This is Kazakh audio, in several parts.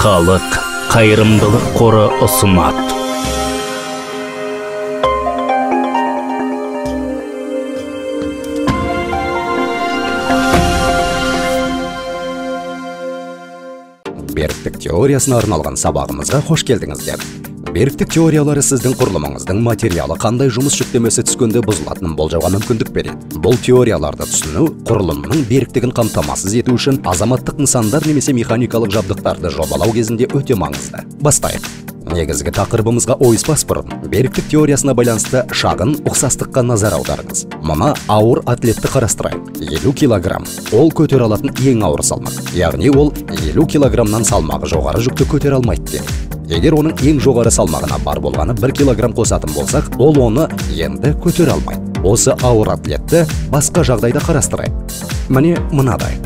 Халық қайырымдылық қоры ұсынады. Беріктік теориясына арналған сабағымызға қош келдіңіздер. Беріктік теориялары сіздің құрылымыңыздың материалы қандай жұмыс жүктемесі түскенде бұзылатынын болжауға мүмкіндік береді. Бұл теорияларды түсіну құрылымның беріктігін қамтамасыз ету үшін азаматтық нысандар немесе механикалық жабдықтарды жобалау кезінде өте маңызды. Бастайық. Негізгі тақырыбымызға ойыспас бұрын беріктік теориясына байланысты шағын ұқсастыққа назар аударыңыз. Мұна ауыр атлетті қарастырайық. 50 килограмм. Ол көтер алатын ең ауыр салмақ. Яғни ол 50 килограммнан салмағы жоғары жүкті көтер алмайды дейді. Егер оның ең жоғары салмағына бар болғаны 1 килограмм қосатын болсақ, ол оны енді көтер алмайды. Осы ауыр атлетті басқа жағдайда қарастырайық. Міне мынадай.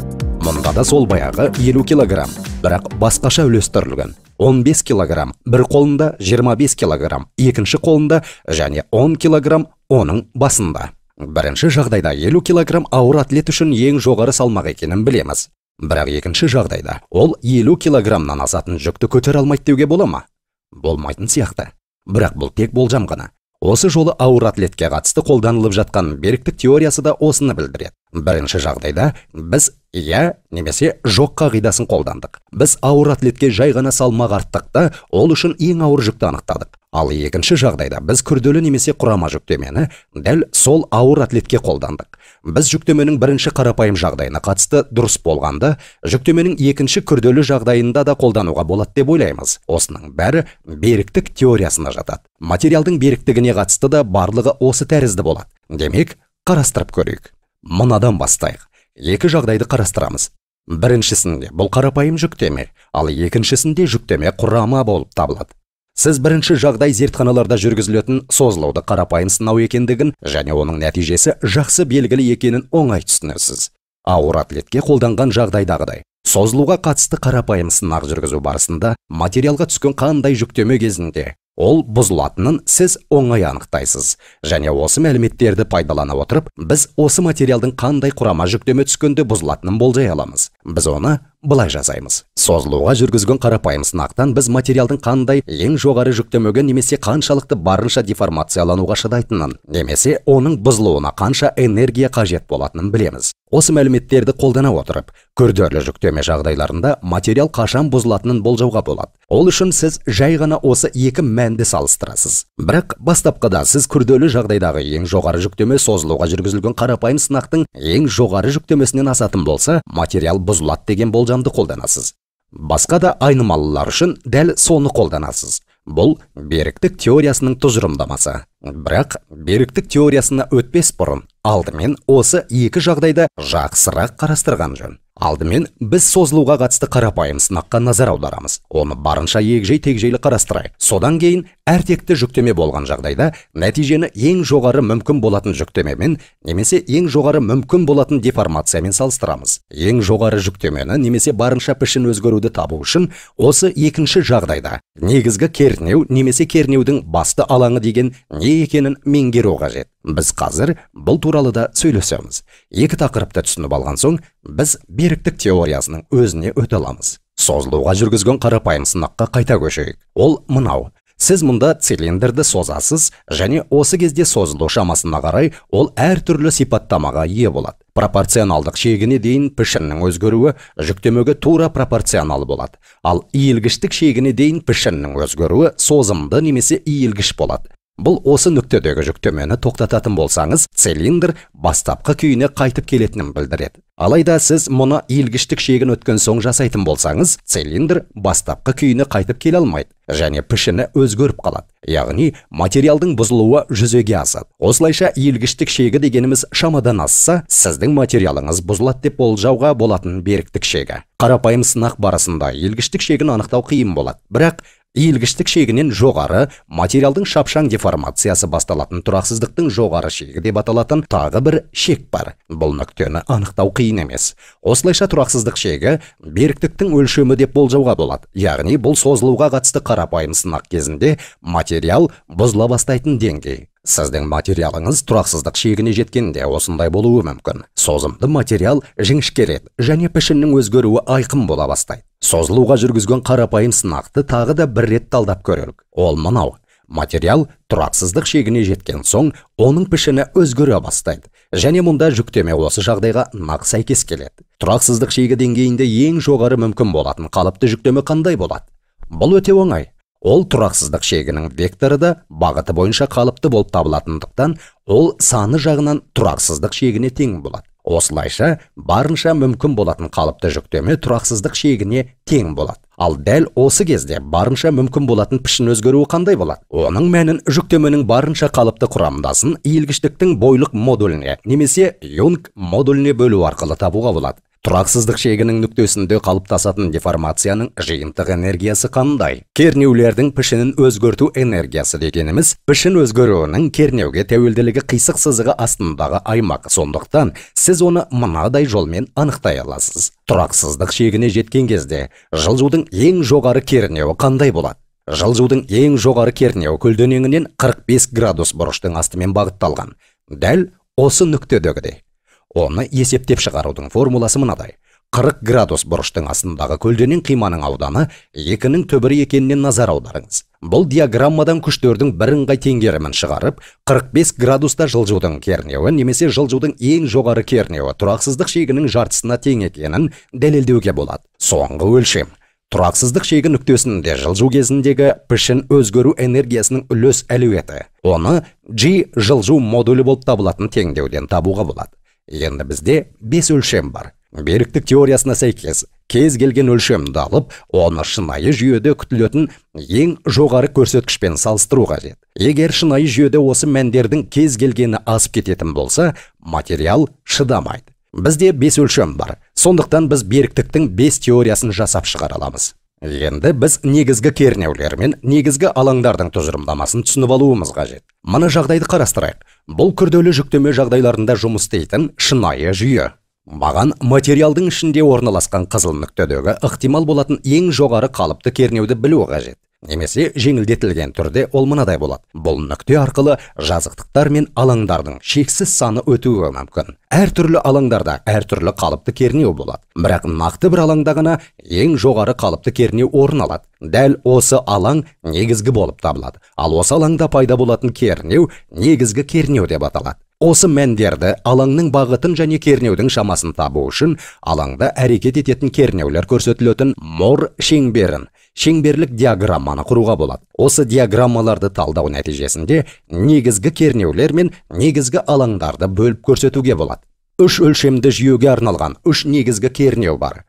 Мұнда да сол баяғы 50 килограмм, бірақ басқаша үлестірілген. 15 килограмм бір қолында, 25 килограмм екінші қолында және 10 килограмм оның басында. Бірінші жағдайда 50 килограмм ауыр атлет үшін ең жоғары салмақ екенін білеміз. Бірақ екінші жағдайда ол 50 килограммнан асатын жүкті көтер алмайды деуге бола ма? Болмайтын сияқты. Бірақ бұл тек болжам ғана. Осы жолы ауыр атлетке қатысты қолданылып жатқан беріктік теориясы да осыны білдіреді. Бірінші жағдайда біз иә немесе жоқ қағидасын қолдандық. Біз ауыр атлетке жай ғана салмақ арттық та ол үшін ең ауыр жүкті анықтадық. Ал екінші жағдайда біз күрделі немесе құрама жүктемені дәл сол ауыр атлетке қолдандық. Біз жүктеменің бірінші қарапайым жағдайына қатысты дұрыс болғанда, жүктеменің екінші күрделі жағдайында да қолдануға болады деп ойлаймыз. Осының бәрі беріктік теориясына жатады. Материалдың беріктігіне қатысты да барлығы осы тәрізді болады. Демек, қарастырып көрейік. Мынадан бастайық. Екі жағдайды қарастырамыз. Біріншісінде бұл қарапайым жүктеме, ал екіншісінде жүктеме құрама болып табылады. Сіз бірінші жағдай зертханаларда жүргізілетін созылуды қарапайым сынау екендігін және оның нәтижесі жақсы белгілі екенін оңай түсінесіз. Ауыр атлетке қолданған жағдайдағыдай. Созылуға қатысты қарапайым сынақ жүргізу барысында материалға түскен қандай жүктеме кезінде ол бұзылатынын сіз оңай анықтайсыз. Және осы мәліметтерді пайдалана отырып, біз осы материалдың қандай құрама жүктеме түскенде бұзылатынын болжай аламыз. Біз оны былай жасаймыз. Созылуға жүргізген қарапайым сынақтан біз материалдың қандай ең жоғары жүктемеге немесе қаншалықты барынша деформациялануға шыдайтынын, немесе оның бұзылуына қанша энергия қажет болатынын білеміз. Осы мәліметтерді қолдана отырып, күрделі жүктеме жағдайларында материал қашан бұзылатынын болжауға болады. Ол үшін сіз жай ғана осы екі мәнді салыстырасыз. Бірақ бастапқыда сіз күрделі жағдайдағы ең жоғары жүктеме созылуға жүргізілген қарапайым сынақтың ең жоғары жүктемесінен асатын болса, материал бұзылады деген болжамды қолданасыз. Басқа да айнымалылар үшін дәл соны қолданасыз. Бұл беріктік теориясының тұжырымдамасы. Бірақ беріктік теориясына өтпес бұрын алдымен осы екі жағдайда жақсырақ қарастырған жөн. Алдымен біз созылуға қатысты қарапайым сынаққа назар аударамыз. Оны барынша егжей-тегжейлі қарастырайық. Содан кейін әртекті жүктеме болған жағдайда нәтижені ең жоғары мүмкін болатын жүктемемен немесе ең жоғары мүмкін болатын деформациямен салыстырамыз. Ең жоғары жүктемені немесе барынша пішін өзгеруді табу үшін осы екінші жағдайда негізгі кернеу немесе кернеудің басты алаңы деген не екенін меңгеру қажет. Біз қазір бұл туралы да сөйлесеміз. Екі тақырыпты түсініп алған соң, біз беріктік теориясының өзіне өте аламыз. Созылуға жүргізген қарапайым сынаққа қайта көшейік. Ол мынау. Сіз мұнда цилиндрді созасыз, және осы кезде созылу шамасына қарай ол әртүрлі сипаттамаға ие болады. Пропорционалдық шегіне дейін пішіннің өзгеруі жүктемеге тура пропорционал болады. Ал иілгіштік шегіне дейін пішіннің өзгеруі созымды немесе иілгіш болады. Бұл осы нүктедегі жүктемені тоқтататын болсаңыз, цилиндр бастапқы күйіне қайтып келетінін білдіреді. Алайда сіз мұны иілгіштік шегін өткен соң жасайтын болсаңыз, цилиндр бастапқы күйіне қайтып келе алмайды және пішіні өзгеріп қалады. Яғни материалдың бұзылуы жүзеге асады. Осылайша иілгіштік шегі дегеніміз шамадан асса, сіздің материалыңыз бұзылады деп болжауға болатын беріктік шегі. Қарапайым сынақ барысында иілгіштік шегін анықтау қиын болады. Бірақ иілгіштік шегінен жоғары материалдың шапшаң деформациясы басталатын тұрақсыздықтың жоғары шегі деп аталатын тағы бір шек бар. Бұл нүктені анықтау қиын емес. Осылайша тұрақсыздық шегі беріктіктің өлшемі деп болжауға болады. Яғни бұл созылуға қатысты қарапайым сынақ кезінде материал бұзыла бастайтын деңгей. Сіздің материалыңыз тұрақсыздық шегіне жеткенде осындай болуы мүмкін. Созымды материал жіңішкереді және пішіннің өзгеруі айқын бола бастайды. Созылуға жүргізген қарапайым сынақты тағы да бір рет талдап көрелік. Ол мынау. Материал тұрақсыздық шегіне жеткен соң, оның пішіні өзгере бастайды. Және мұнда жүктеме осы жағдайға нақ сәйкес келеді. Тұрақсыздық шегі деңгейінде ең жоғары мүмкін болатын қалыпты жүктеме қандай болады? Бұл өте оңай. Ол тұрақсыздық шегінің векторы да бағыты бойынша қалыпты болып табылатындықтан, ол саны жағынан тұрақсыздық шегіне тең болады. Осылайша, барынша мүмкін болатын қалыпты жүктеме тұрақсыздық шегіне тең болады. Ал дәл осы кезде барынша мүмкін болатын пішін өзгеруі қандай болады? Оның мәнін жүктеменің барынша қалыпты құрамдасын иілгіштіктің бойлық модуліне немесе Юнг модуліне бөлу арқылы табуға болады. Тұрақсыздық шегінің нүктесінде қалыптасатын деформацияның жиынтық энергиясы қандай? Кернеулердің пішінін өзгерту энергиясы дегеніміз, пішін өзгеруінің кернеуге тәуелділігі қисық сызығы астындағы аймақ. Сондықтан, сіз оны мынадай жолмен анықтай аласыз. Тұрақсыздық шегіне жеткен кезде, жылжудың ең жоғары кернеуі қандай болады? Жылжудың ең жоғары кернеуі көлденеңінен 45 градус бұрыштың астымен бағытталған. Дәл осы нүктедегідей. Оны есептеп шығарудың формуласы мынадай. 40 градус бұрыштың астындағы көлденең қиманың ауданы 2-нің түбірі екеніне назар аударыңыз. Бұл диаграммадан күштердің бірыңғай теңгерімін шығарып, 45 градуста жылжудың кернеуі немесе жылжудың ең жоғары кернеуі тұрақсыздық шегінің жартысына тең екенін дәлелдеуге болады. Соңғы өлшем. Тұрақсыздық шегі нүктесінде жылжу кезіндегі пішін өзгеру энергиясының үлес әлеуеті. Оны G жылжу модулі болып табылатын теңдеуден табуға болады. Енді бізде 5 өлшем бар. Беріктік теориясына сәйкес, кез келген өлшемді алып, оны шынайы жүйеде күтілетін ең жоғары көрсеткішпен салыстыру қажет. Егер шынайы жүйеде осы мәндердің кез келгені асып кететін болса, материал шыдамайды. Бізде 5 өлшем бар. Сондықтан біз беріктіктің 5 теориясын жасап шығара аламыз. Енді біз негізгі кернеулер мен негізгі алаңдардың тұжырымдамасын түсініп алуымыз қажет. Мына жағдайды қарастырайық. Бұл күрделі жүктеме жағдайларында жұмыс істейтін шынайы жүйе. Маған материалдың ішінде орналасқан қызыл нүктедегі ықтимал болатын ең жоғары қалыпты кернеуді білу қажет. Немесе жеңілдетілген түрде ол мынадай болады. Бұл нүкте арқылы жазықтықтар мен алаңдардың шексіз саны өтуі мүмкін. Әртүрлі алаңдарда әртүрлі қалыпты кернеу болады. Бірақ нақты бір алаңда ғана ең жоғары қалыпты кернеу орын алады. Дәл осы алаң негізгі болып табылады. Ал осы алаңда пайда болатын кернеу негізгі кернеу деп аталады. Осы мәндерді алаңның бағытын және кернеудің шамасын табу үшін алаңда әрекет ететін кернеулер көрсетілетін Мор шеңберін, шеңберлік диаграмманы құруға болады. Осы диаграммаларды талдау нәтижесінде негізгі кернеулер мен негізгі алаңдарды бөліп көрсетуге болады. 3 өлшемді жүйеге арналған 3 негізгі кернеу бар.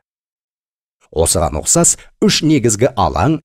Осыған ұқсас 3 негізгі алаң,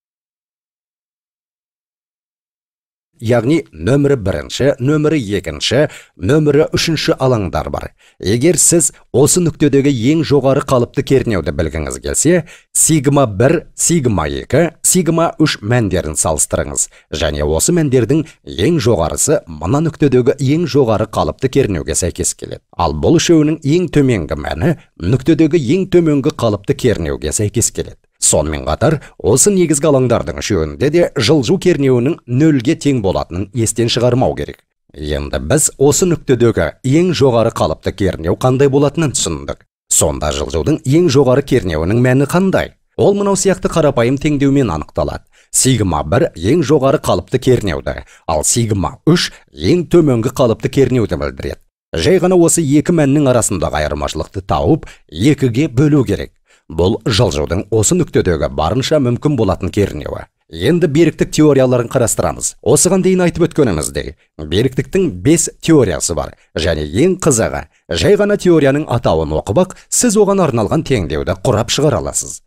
яғни нөмірі 1, нөмірі 2, нөмірі 3 алаңдар бар. Егер сіз осы нүктедегі ең жоғары қалыпты кернеуді білгіңіз келсе, сигма 1, сигма 2, сигма 3 мәндерін салыстырыңыз. Және осы мәндердің ең жоғарысы мына нүктедегі ең жоғары қалыпты кернеуге сәйкес келеді. Ал бұл үшеуінің ең төменгі мәні нүктедегі ең төменгі қалыпты кернеуге сәйкес келеді. Сонымен қатар, осы негізгі алаңдардың үшеуінде де жылжу кернеуінің 0-ге тең болатынын естен шығармау керек. Енді біз осы нүктедегі ең жоғары қалыпты кернеу қандай болатынын түсіндік. Сонда жылжудың ең жоғары кернеуінің мәні қандай? Ол мынау сияқты қарапайым теңдеумен анықталады. Сигма 1 ең жоғары қалыпты кернеуді, ал сигма 3 ең төменгі қалыпты кернеуді білдіреді. Жай ғана осы екі мәннің арасындағы айырмашылықты тауып, 2-ге бөлу керек. Бұл жылжудың осы нүктедегі барынша мүмкін болатын кернеуі. Енді беріктік теорияларын қарастырамыз. Осыған дейін айтып өткеніміздей, беріктіктің 5 теориясы бар. Және ең қызығы, жай ғана теорияның атауын оқып, сіз оған арналған теңдеуді құрап шығара аласыз.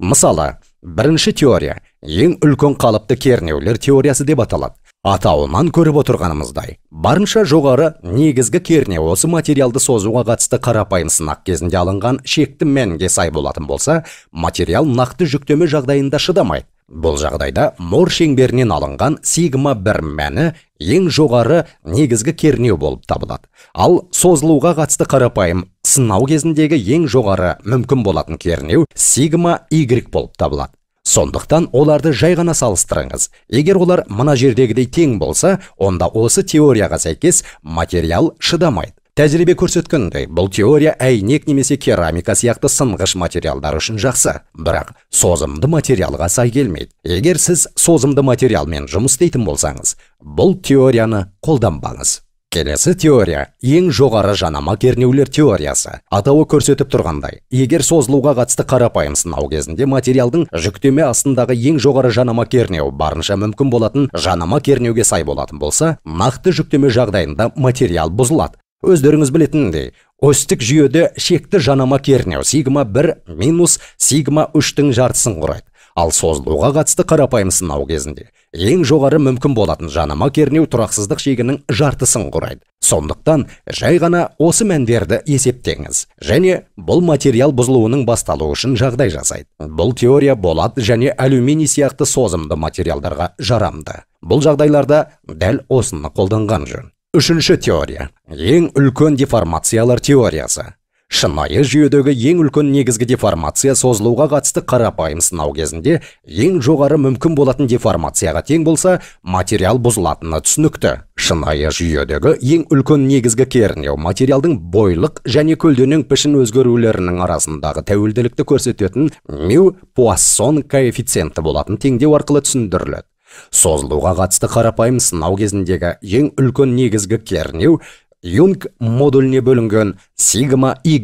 Мысалы, бірінші теория ең үлкен қалыпты кернеулер теориясы деп аталады. Атауынан көріп отырғанымыздай, барынша жоғары негізгі кернеу осы материалды созуға қатысты қарапайым сынақ кезінде алынған шекті мәнге сай болатын болса, материал нақты жүктеме жағдайында шыдамайды. Бұл жағдайда Мор шеңберінен алынған сигма 1 мәні ең жоғары негізгі кернеу болып табылады. Ал созылуға қатысты қарапайым сынау кезіндегі ең жоғары мүмкін болатын кернеу сигма Y болып табылады. Сондықтан оларды жай ғана салыстырыңыз. Егер олар мына жердегідей тең болса, онда осы теорияға сәйкес материал шыдамайды. Тәжірибе көрсеткендей, бұл теория әйнек немесе керамика сияқты сынғыш материалдар үшін жақсы, бірақ созымды материалға сай келмейді. Егер сіз созымды материалмен жұмыс істейтін болсаңыз, бұл теорияны қолданбаңыз. Келесі теория ең жоғары жанама кернеулер теориясы. Атауы көрсетіп тұрғандай, егер созылуға қатысты қарапайым сынау кезінде материалдың жүктеме астындағы ең жоғары жанама кернеу барынша мүмкін болатын жанама кернеуге сай болатын болса, нақты жүктеме жағдайында материал бұзылады. Өздеріңіз білетіндей, осьтік жүйеде шекті жанама кернеу сигма 1 минус сигма 3-тің жартысын құрайды. Ал созылуға қатысты қарапайым сынау кезінде ең жоғары мүмкін болатын жанама кернеу тұрақсыздық шегінің жартысын құрайды. Сондықтан жай ғана осы мәндерді есептеңіз, және бұл материал бұзылуының басталуы үшін жағдай жасайды. Бұл теория болат және алюминий сияқты созымды материалдарға жарамды. Бұл жағдайларда дәл осыны қолданған жөн. Үшінші теория ең үлкен деформациялар теориясы. Шынайы жүйедегі ең үлкен негізгі деформация созылуға қатысты қарапайым сынау кезінде ең жоғары мүмкін болатын деформацияға тең болса, материал бұзылатыны түсінікті. Шынайы жүйедегі ең үлкен негізгі кернеу материалдың бойлық және көлденең пішін өзгерулерінің арасындағы тәуелділікті көрсететін мю-Пуассон коэффициенті болатын теңдеу арқылы түсіндіріледі. Созылуға қатысты қарапайым сынау кезіндегі ең үлкен негізгі кернеу Юнг модуліне бөлінген сигма Y.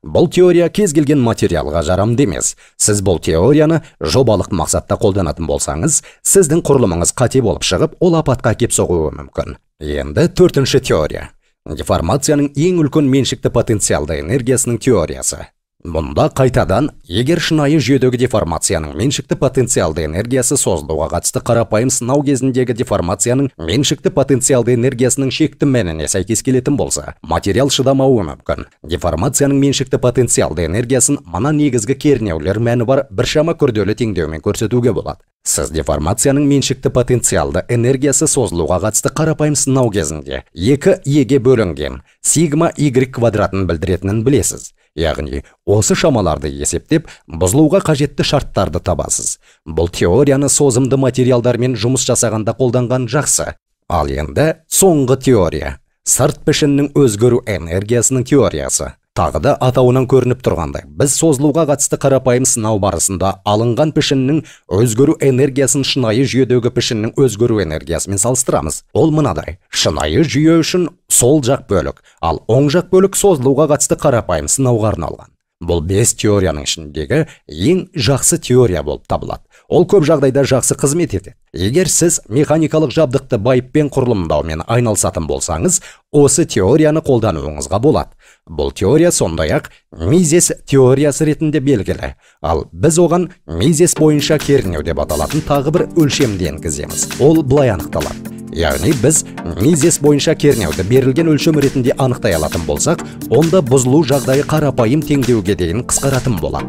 Бұл теория кез келген материалға жарамды емес. Сіз бұл теорияны жобалық мақсатта қолданатын болсаңыз, сіздің құрылымыңыз қате болып шығып, ол апатқа әкеп соғуы мүмкін. Енді төртінші теория. Деформацияның ең үлкен меншікті потенциалды энергиясының теориясы. Мұнда қайтадан, егер шынайы жүйедегі деформацияның меншікті потенциалды энергиясы созылуға қатысты қарапайым сынау кезіндегі деформацияның меншікті потенциалды энергиясының шекті мәніне сәйкес келетін болса, материал шыдамауы мүмкін. Деформацияның меншікті потенциалды энергиясын мына негізгі кернеулер мәні бар біршама күрделі теңдеумен көрсетуге болады. Сіз деформацияның меншікті потенциалды энергиясы созылуға қатысты қарапайым сынау кезінде 2 еге бөлінген сигма Y квадратын білдіретінін білесіз. Яғни, осы шамаларды есептеп, бұзылуға қажетті шарттарды табасыз. Бұл теорияны созымды материалдармен жұмыс жасағанда қолданған жақсы. Ал енді соңғы теория. Сырт пішіннің өзгеру энергиясының теориясы. Тағы да атауынан көрініп тұрғандай, біз созылуға қатысты қарапайым сынау барысында алынған пішіннің өзгеру энергиясын шынайы жүйедегі пішіннің өзгеру энергиясымен салыстырамыз. Ол мынадай: шынайы жүйе үшін сол жақ бөлік, ал оң жақ бөлік созылуға қатысты қарапайым сынауға арналған. Бұл 5 теорияның ішіндегі ең жақсы теория болып табылады. Ол көп жағдайда жақсы қызмет етеді. Егер сіз механикалық жабдықты байыппен құрылымдаумен айналысатын болсаңыз, осы теорияны қолдануыңызға болады. Бұл теория сондай-ақ Мизес теориясы ретінде белгілі, ал біз оған Мизес бойынша кернеу деп аталатын тағы бір өлшемді енгіземіз. Ол былай анықталады. Яғни біз Мизес бойынша кернеуді берілген өлшем ретінде анықтай алатын болсақ, онда бұзылу жағдайы қарапайым теңдеуге дейін қысқаратын болады.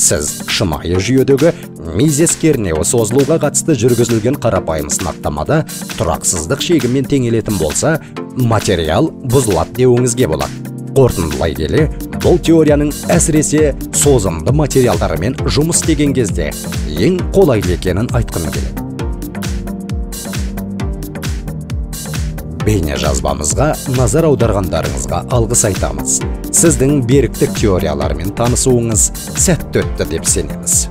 Сіз шынайы жүйедегі Мизес кернеуі созылуға қатысты жүргізілген қарапайым сынақтамада тұрақсыздық шегімен теңелетін болса, материал бұзылады деуіңізге болады. Қорытындылай келе, бұл теорияның әсіресе созымды материалдарымен жұмыс істеген кезде ең қолайлы екенін айтқым келеді. Бейне жазбамызға назар аударғандарыңызға алғыс айтамыз. Сіздің беріктік теориялармен танысуыңыз сәтті өтті деп сенеміз.